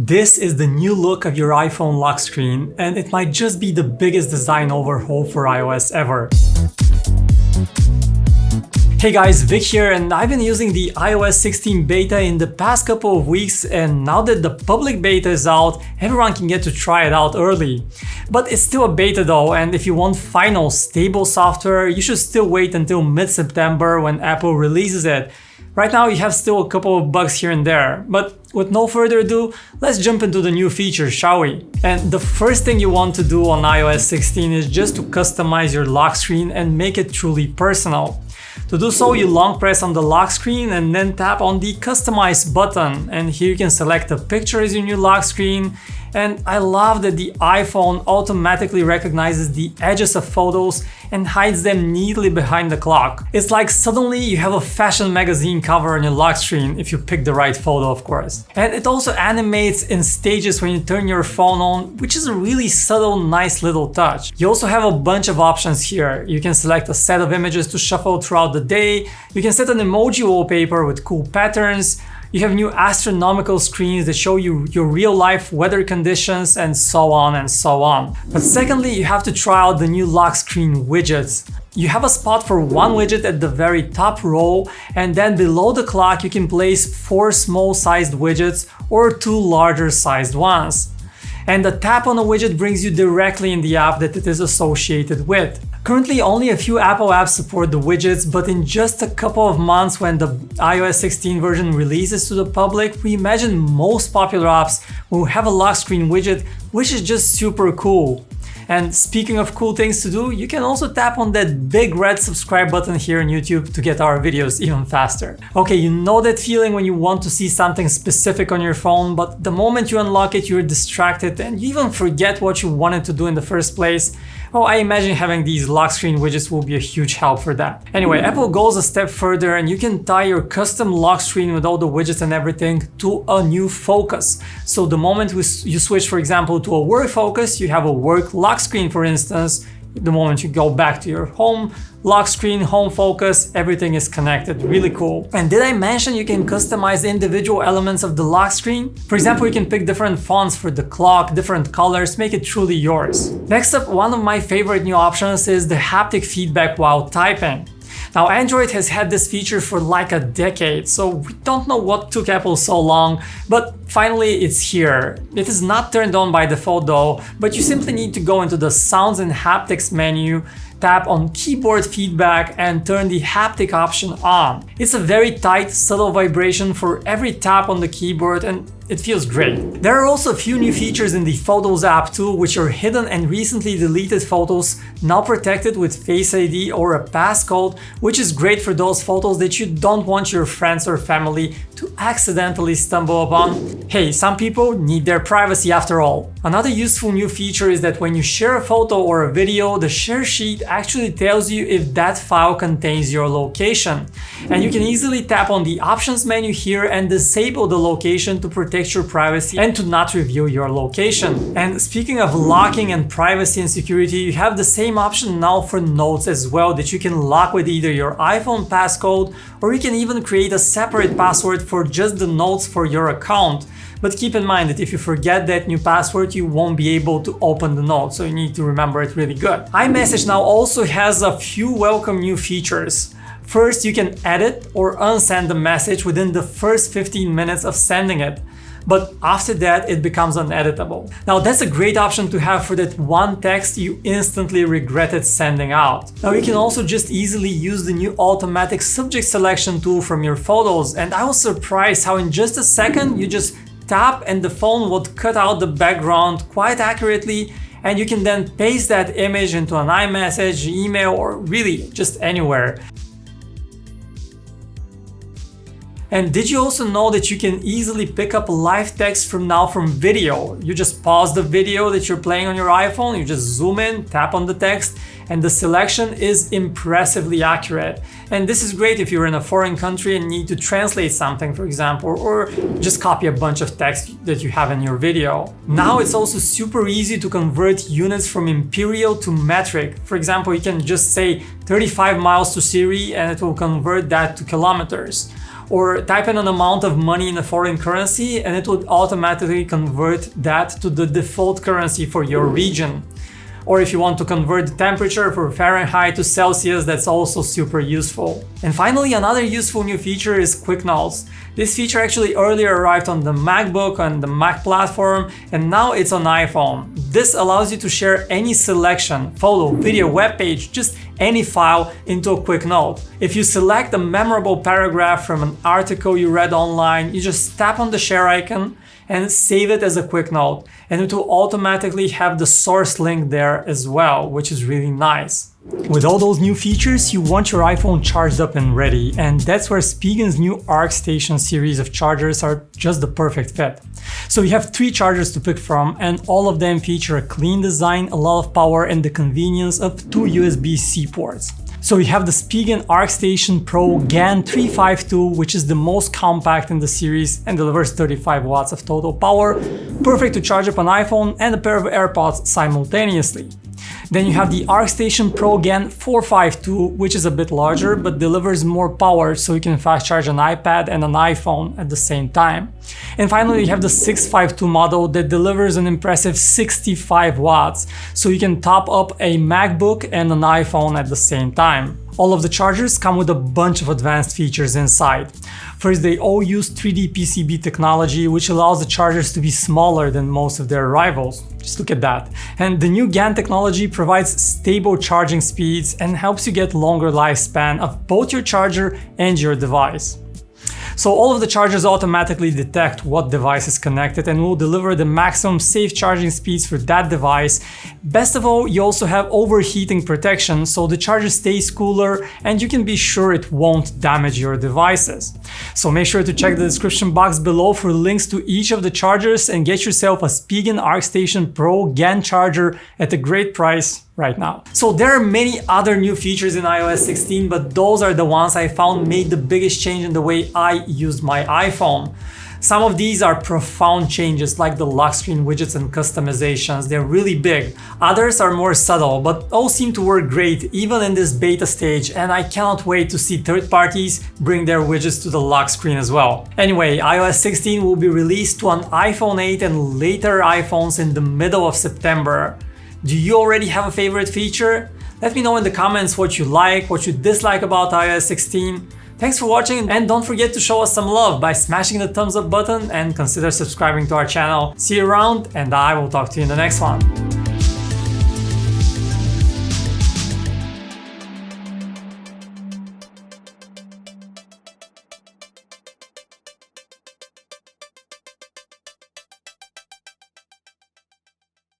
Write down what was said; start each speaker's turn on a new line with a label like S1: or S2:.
S1: This is the new look of your iPhone lock screen, and it might just be the biggest design overhaul for iOS ever. Hey guys, Vic here, and I've been using the iOS 16 beta in the past couple of weeks, and now that the public beta is out, everyone can get to try it out early. But it's still a beta though, and if you want final stable software, you should still wait until mid-September when Apple releases it. Right now you have still a couple of bugs here and there, but with no further ado, let's jump into the new features, shall we? And the first thing you want to do on iOS 16 is just to customize your lock screen and make it truly personal. To do so, you long press on the lock screen and then tap on the Customize button, and here you can select a picture as your new lock screen. And I love that the iPhone automatically recognizes the edges of photos and hides them neatly behind the clock. It's like suddenly you have a fashion magazine cover on your lock screen, if you pick the right photo of course. And it also animates in stages when you turn your phone on, which is a really subtle, nice little touch. You also have a bunch of options here. You can select a set of images to shuffle throughout the day. You can set an emoji wallpaper with cool patterns. You have new astronomical screens that show you your real life weather conditions, and so on and so on. But secondly, you have to try out the new lock screen widgets. You have a spot for one widget at the very top row, and then below the clock you can place 4 small sized widgets or 2 larger sized ones. And a tap on a widget brings you directly in the app that it is associated with. Currently, only a few Apple apps support the widgets, but in just a couple of months when the iOS 16 version releases to the public, we imagine most popular apps will have a lock screen widget, which is just super cool. And speaking of cool things to do, you can also tap on that big red subscribe button here on YouTube to get our videos even faster. Okay, you know that feeling when you want to see something specific on your phone, but the moment you unlock it, you're distracted and you even forget what you wanted to do in the first place? Oh, I imagine having these lock screen widgets will be a huge help for that. Anyway, Apple goes a step further and you can tie your custom lock screen with all the widgets and everything to a new focus. So the moment you switch, for example, to a work focus, you have a work lock screen, for instance. The moment you go back to your home lock screen, home focus, everything is connected. Really cool. And did I mention you can customize the individual elements of the lock screen? For example, you can pick different fonts for the clock, different colors, make it truly yours. Next up, one of my favorite new options is the haptic feedback while typing. Now, Android has had this feature for like a decade, so we don't know what took Apple so long, but finally it's here. It is not turned on by default though, but you simply need to go into the Sounds and Haptics menu, tap on Keyboard Feedback and turn the haptic option on. It's a very tight, subtle vibration for every tap on the keyboard and it feels great. There are also a few new features in the Photos app too, which are hidden and recently deleted photos now protected with Face ID or a passcode, which is great for those photos that you don't want your friends or family to accidentally stumble upon. Hey, some people need their privacy after all. Another useful new feature is that when you share a photo or a video, the share sheet actually tells you if that file contains your location. And you can easily tap on the options menu here and disable the location to protect your privacy and to not reveal your location. And speaking of locking and privacy and security, you have the same option now for notes as well, that you can lock with either your iPhone passcode or you can even create a separate password for just the notes for your account. But keep in mind that if you forget that new password, you won't be able to open the note, so you need to remember it really good. iMessage now also has a few welcome new features. First, you can edit or unsend the message within the first 15 minutes of sending it. But after that, it becomes uneditable. Now that's a great option to have for that one text you instantly regretted sending out. Now you can also just easily use the new automatic subject selection tool from your photos, and I was surprised how in just a second you just tap and the phone would cut out the background quite accurately, and you can then paste that image into an iMessage, email, or really just anywhere. And did you also know that you can easily pick up live text from video? You just pause the video that you're playing on your iPhone, you just zoom in, tap on the text, and the selection is impressively accurate. And this is great if you're in a foreign country and need to translate something, for example, or just copy a bunch of text that you have in your video. Now it's also super easy to convert units from imperial to metric. For example, you can just say 35 miles to Siri and it will convert that to kilometers. or type in an amount of money in a foreign currency and it would automatically convert that to the default currency for your region. Or if you want to convert the temperature from Fahrenheit to Celsius, that's also super useful. And finally, another useful new feature is Quick Notes. This feature actually earlier arrived on the MacBook and the Mac platform, and now it's on iPhone. This allows you to share any selection, photo, video, web page, just any file into a quick note. If you select a memorable paragraph from an article you read online, you just tap on the share icon and save it as a quick note, and it will automatically have the source link there as well, which is really nice. With all those new features, you want your iPhone charged up and ready, and that's where Spiegel's new ArcStation series of chargers are just the perfect fit. So you have 3 chargers to pick from, and all of them feature a clean design, a lot of power, and the convenience of 2 USB-C ports. So we have the Spigen ArcStation Pro GaN 352, which is the most compact in the series and delivers 35 watts of total power, perfect to charge up an iPhone and a pair of AirPods simultaneously. Then you have the ArcStation Pro GaN 452, which is a bit larger but delivers more power, so you can fast charge an iPad and an iPhone at the same time. And finally, you have the 652 model that delivers an impressive 65 watts, so you can top up a MacBook and an iPhone at the same time. All of the chargers come with a bunch of advanced features inside. First, they all use 3D PCB technology, which allows the chargers to be smaller than most of their rivals. Just look at that. And the new GaN technology provides stable charging speeds and helps you get longer lifespan of both your charger and your device. So all of the chargers automatically detect what device is connected and will deliver the maximum safe charging speeds for that device. Best of all, you also have overheating protection, so the charger stays cooler and you can be sure it won't damage your devices. So make sure to check the description box below for links to each of the chargers and get yourself a Spigen ArcStation Pro GaN charger at a great price right now. So there are many other new features in iOS 16, but those are the ones I found made the biggest change in the way I used my iPhone. Some of these are profound changes, like the lock screen widgets and customizations. They're really big. Others are more subtle, but all seem to work great even in this beta stage, and I cannot wait to see third parties bring their widgets to the lock screen as well. Anyway, iOS 16 will be released to an iPhone 8 and later iPhones in the middle of September. Do you already have a favorite feature? Let me know in the comments what you like, what you dislike about iOS 16. Thanks for watching, and don't forget to show us some love by smashing the thumbs up button and consider subscribing to our channel. See you around, and I will talk to you in the next one.